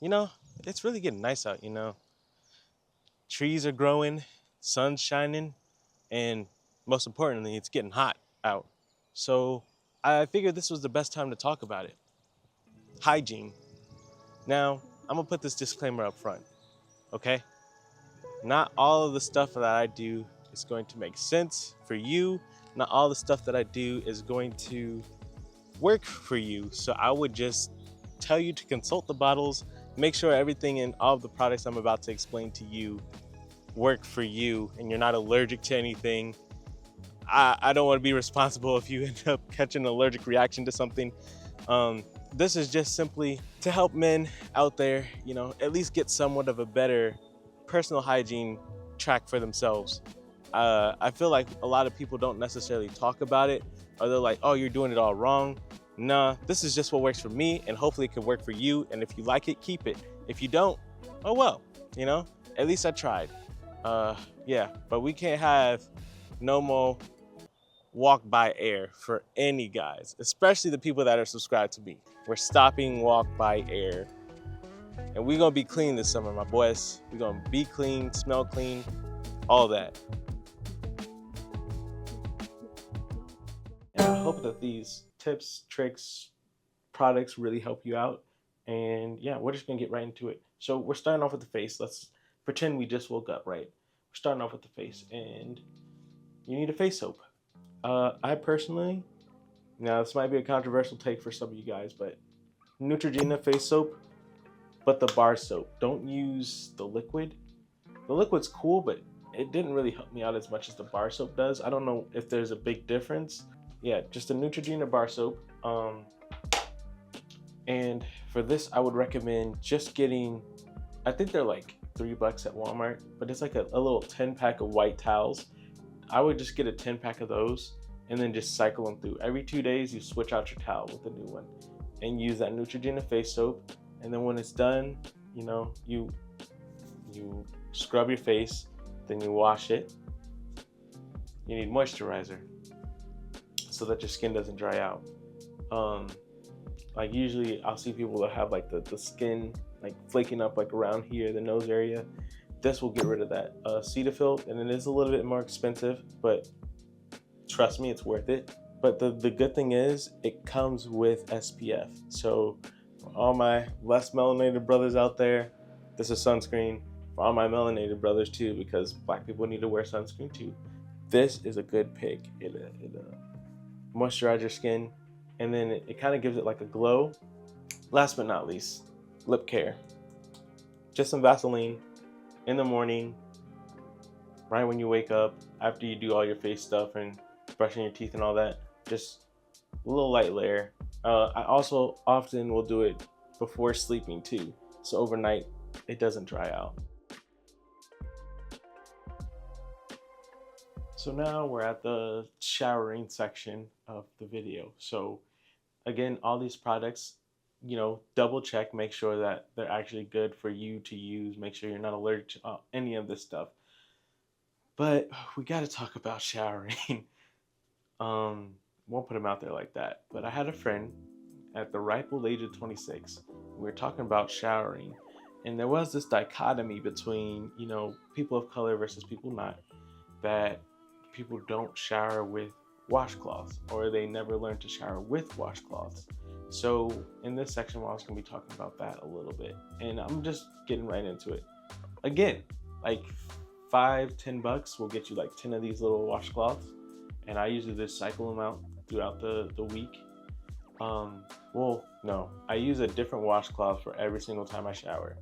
you know, it's really getting nice out, Trees are growing, sun's shining, and most importantly, it's getting hot out. So I figured this was the best time to talk about it. Hygiene. Now, I'm gonna put this disclaimer up front, okay? Not all of the stuff that I do is going to make sense for you. Not all the stuff that I do is going to work for you. So I would just tell you to consult the bottles, make sure everything in all of the products I'm about to explain to you work for you and you're not allergic to anything. I don't want to be responsible if you end up catching an allergic reaction to something. This is just simply to help men out there, at least get somewhat of a better personal hygiene track for themselves. I feel like a lot of people don't necessarily talk about it, or they're like, oh, you're doing it all wrong. Nah, this is just what works for me, and hopefully it can work for you. And if you like it, keep it. If you don't, oh well, at least I tried. Yeah, but we can't have no more walk by air for any guys, especially the people that are subscribed to me. We're stopping walk by air. And we're gonna be clean this summer, my boys. We're gonna be clean, smell clean, all that. And I hope that these tips, tricks, products really help you out. And yeah, we're just gonna get right into it. So we're starting off with the face. Let's pretend we just woke up, right? We're starting off with the face, and you need a face soap. I personally, now this might be a controversial take for some of you guys, but Neutrogena face soap, but the bar soap. Don't use the liquid. The liquid's cool, but it didn't really help me out as much as the bar soap does. I don't know if there's a big difference. Yeah, just a Neutrogena bar soap. And for this, I would recommend just getting, I think they're like $3 at Walmart, but it's like a little 10-pack of white towels. I would just get a 10-pack of those and then just cycle them through. Every 2 days, you switch out your towel with a new one and use that Neutrogena face soap. And then when it's done, you scrub your face, then you wash it. You need moisturizer so that your skin doesn't dry out. Like usually I'll see people that have like the skin like flaking up like around here, the nose area. This will get rid of that. Cetaphil, and it is a little bit more expensive, but trust me, it's worth it. But the good thing is it comes with SPF. So for all my less melanated brothers out there, this is sunscreen. For all my melanated brothers too, because black people need to wear sunscreen too. This is a good pick. It moisturizes your skin, and then it kind of gives it like a glow. Last but not least, lip care. Just some Vaseline in the morning, right when you wake up, after you do all your face stuff and brushing your teeth and all that. Just a little light layer. I also often will do it before sleeping too, so overnight it doesn't dry out. So now we're at the showering section of the video. So again, all these products, double check, make sure that they're actually good for you to use, make sure you're not allergic to any of this stuff. But we got to talk about showering. Won't put them out there like that. But I had a friend at the ripe old age of 26. We were talking about showering, and there was this dichotomy between, people of color versus people not, that people don't shower with washcloths, or they never learn to shower with washcloths. So in this section, I was going to be talking about that a little bit, and I'm just getting right into it. Again, like $5-10 will get you like 10 of these little washcloths, and I usually just cycle them out throughout the week. Well, no, I use a different washcloth for every single time I shower.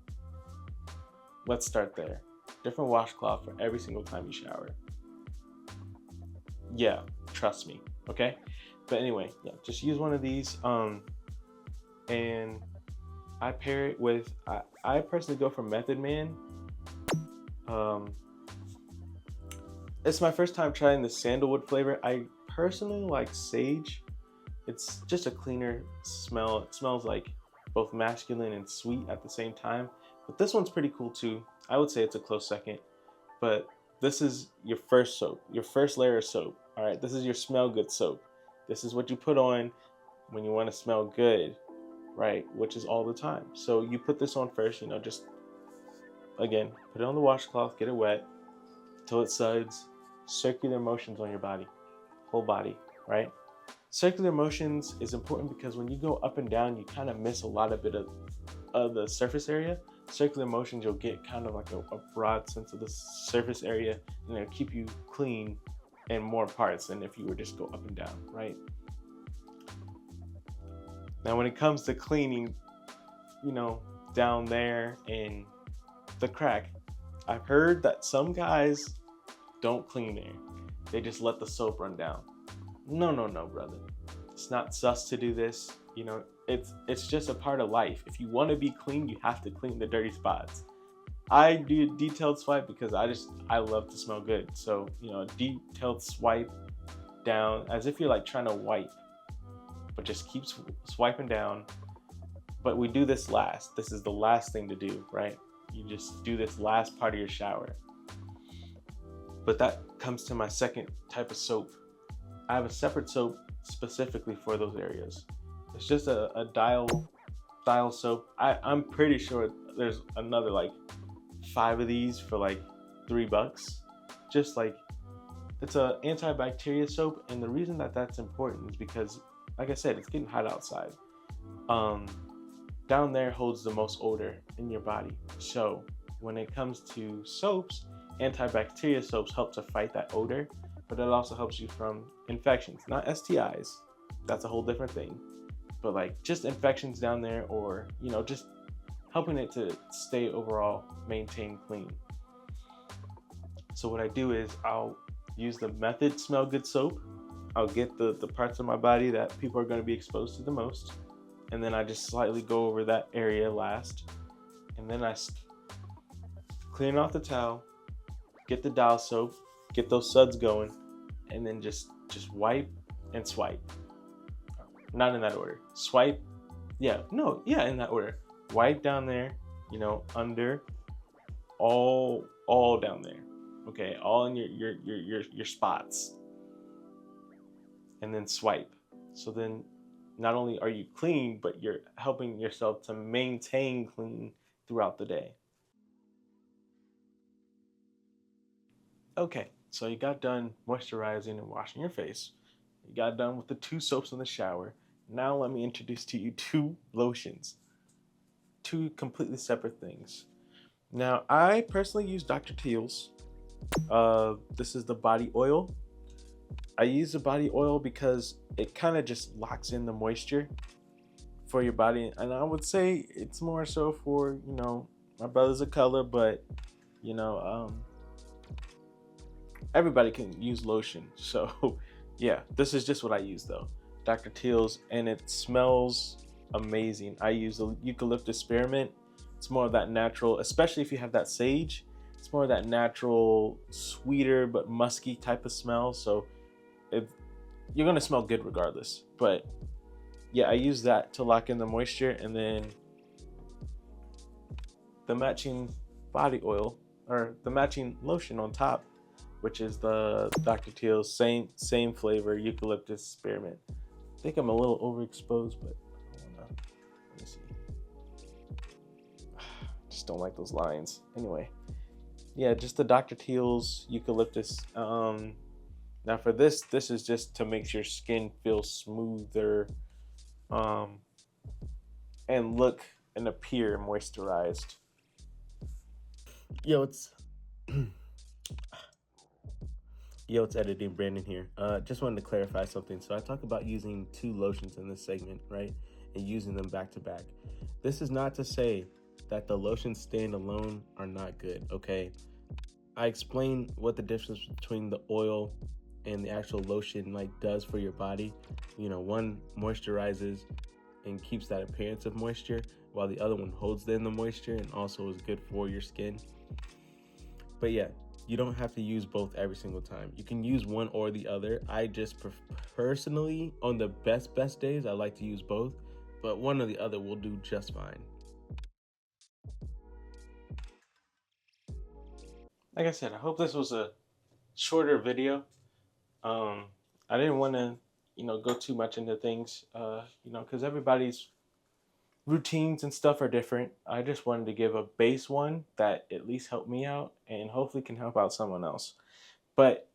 Let's start there. Different washcloth for every single time you shower. Yeah, trust me, okay? But anyway, yeah, just use one of these, and I pair it with, I personally go for Method Man. It's my first time trying the sandalwood flavor. I personally like sage. It's just a cleaner smell. It smells like both masculine and sweet at the same time. But this one's pretty cool too. I would say it's a close second. But this is your first soap, your first layer of soap. All right, this is your smell good soap. This is what you put on when you want to smell good. right? Which is all the time. So you put this on first, just again, put it on the washcloth, get it wet till it suds. Circular motions on your body, whole body, right? Circular motions is important because when you go up and down, you kind of miss a lot of bit of the surface area. Circular motions, you'll get kind of like a broad sense of the surface area, and it'll keep you clean in more parts than if you were just go up and down, right? Now, when it comes to cleaning, down there in the crack, I've heard that some guys don't clean there. They just let the soap run down. No, brother. It's not sus to do this. It's just a part of life. If you want to be clean, you have to clean the dirty spots. I do detailed swipe because I love to smell good. So, a detailed swipe down as if you're like trying to wipe, but just keep swiping down. But we do this last. This is the last thing to do, right? You just do this last part of your shower. But that comes to my second type of soap. I have a separate soap specifically for those areas. It's just a dial soap. I'm pretty sure there's another like 5 of these for like $3. Just like, it's an antibacterial soap, and the reason that that's important is because, like I said, it's getting hot outside. Down there holds the most odor in your body. So when it comes to soaps, antibacterial soaps help to fight that odor, but it also helps you from infections, not STIs. That's a whole different thing. But like just infections down there, or just helping it to stay overall maintained clean. So what I do is I'll use the Method Smell Good soap. I'll get the parts of my body that people are going to be exposed to the most, and then I just slightly go over that area last, and then I clean off the towel, get the dial soap, get those suds going, and then just wipe and swipe. Not in that order. Swipe, in that order. Wipe down there, under, all down there. Okay, all in your spots. And then swipe. So then not only are you clean, but you're helping yourself to maintain clean throughout the day. Okay, so you got done moisturizing and washing your face. You got done with the 2 soaps in the shower. Now let me introduce to you 2 lotions. 2 completely separate things. Now, I personally use Dr. Teal's. This is the body oil. I use the body oil because it kind of just locks in the moisture for your body. And I would say it's more so for, my brother's of color, but, everybody can use lotion. So, yeah, this is just what I use though. Dr. Teal's, and it smells amazing. I use the eucalyptus spearmint. It's more of that natural, especially if you have that sage. It's more of that natural, sweeter but musky type of smell. So you're gonna smell good regardless. But yeah, I use that to lock in the moisture, and then the matching body oil or the matching lotion on top, which is the Dr. Teal's same flavor, eucalyptus spearmint. I think I'm a little overexposed, but let me see. Just don't like those lines. Anyway, yeah, just the Dr. Teal's eucalyptus. Now for this is just to make your skin feel smoother, and look and appear moisturized. Yo, it's editing Brandon here. Just wanted to clarify something. So I talk about using 2 lotions in this segment, right? And using them back to back. This is not to say that the lotions stand alone are not good, okay? I explain what the difference between the oil and the actual lotion does for your body. One moisturizes and keeps that appearance of moisture, while the other one holds in the moisture and also is good for your skin. But yeah, you don't have to use both every single time. You can use one or the other. I just personally, on the best days, I like to use both, but one or the other will do just fine. Like I said, I hope this was a shorter video. I didn't want to, go too much into things, because everybody's routines and stuff are different. I just wanted to give a base one that at least helped me out and hopefully can help out someone else. But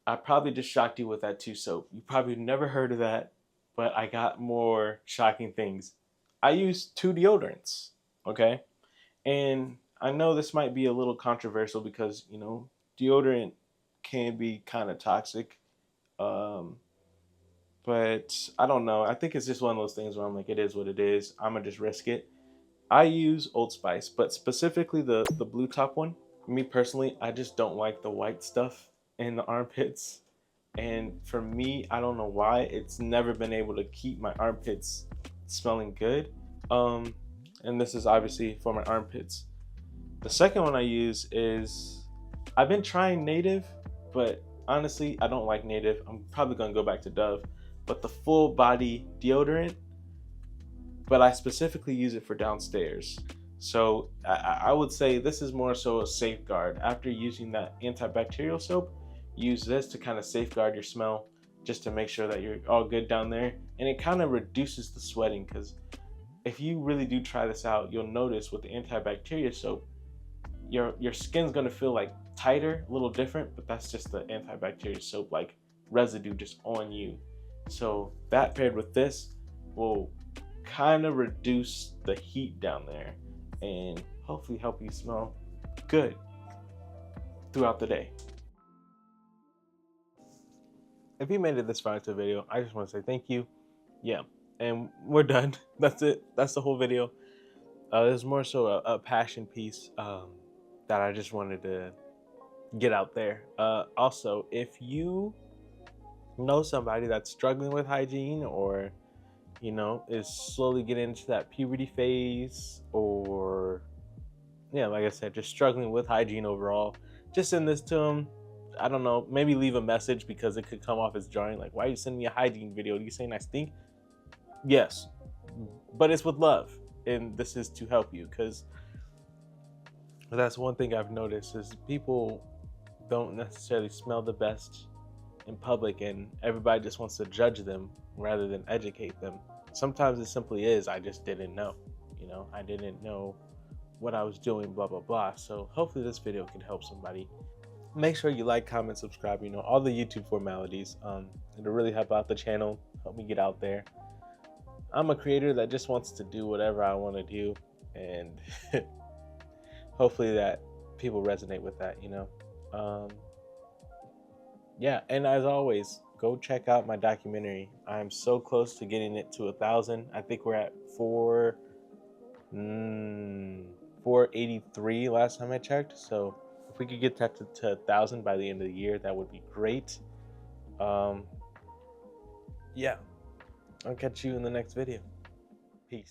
I probably just shocked you with that too soap. You probably never heard of that, but I got more shocking things. I use 2 deodorants, okay? And I know this might be a little controversial because, deodorant can be kind of toxic. Um, but I don't know. I think it's just one of those things where I'm like, it is what it is. I'm gonna just risk it. I use Old Spice, but specifically the blue top one. Me personally, I just don't like the white stuff in the armpits. And for me, I don't know why it's never been able to keep my armpits smelling good. Um, and this is obviously for my armpits. The second one I use is I've been trying Native, but honestly, I don't like Native. I'm probably gonna go back to Dove. But the full body deodorant, but I specifically use it for downstairs. So I would say this is more so a safeguard. After using that antibacterial soap, use this to kind of safeguard your smell, just to make sure that you're all good down there. And it kind of reduces the sweating, because if you really do try this out, you'll notice with the antibacterial soap, your skin's gonna feel like tighter, a little different, but that's just the antibacterial soap like residue just on you. So that paired with this will kind of reduce the heat down there and hopefully help you smell good throughout the day. If you made it this far into the video, I just want to say thank you. Yeah, and we're done. That's it. That's the whole video. There's more so a passion piece that I just wanted to get out there. Also, if you know somebody that's struggling with hygiene, or is slowly getting into that puberty phase, or yeah, like I said, just struggling with hygiene overall, just send this to them. I don't know, maybe leave a message, because it could come off as jarring, like, why are you sending me a hygiene video? Are you saying I stink? Yes, but it's with love, and this is to help you, because that's one thing I've noticed is people don't necessarily smell the best in public, and everybody just wants to judge them rather than educate them. Sometimes it simply is, I just didn't know. I didn't know what I was doing, blah, blah, blah. So hopefully this video can help somebody. Make sure you like, comment, subscribe, all the YouTube formalities. It'll really help out the channel, help me get out there. I'm a creator that just wants to do whatever I want to do, and hopefully that people resonate with that, yeah, and as always, go check out my documentary. I'm so close to getting it to 1,000. I think we're at 483 last time I checked. So if we could get that to 1,000 by the end of the year, that would be great. Yeah, I'll catch you in the next video. Peace.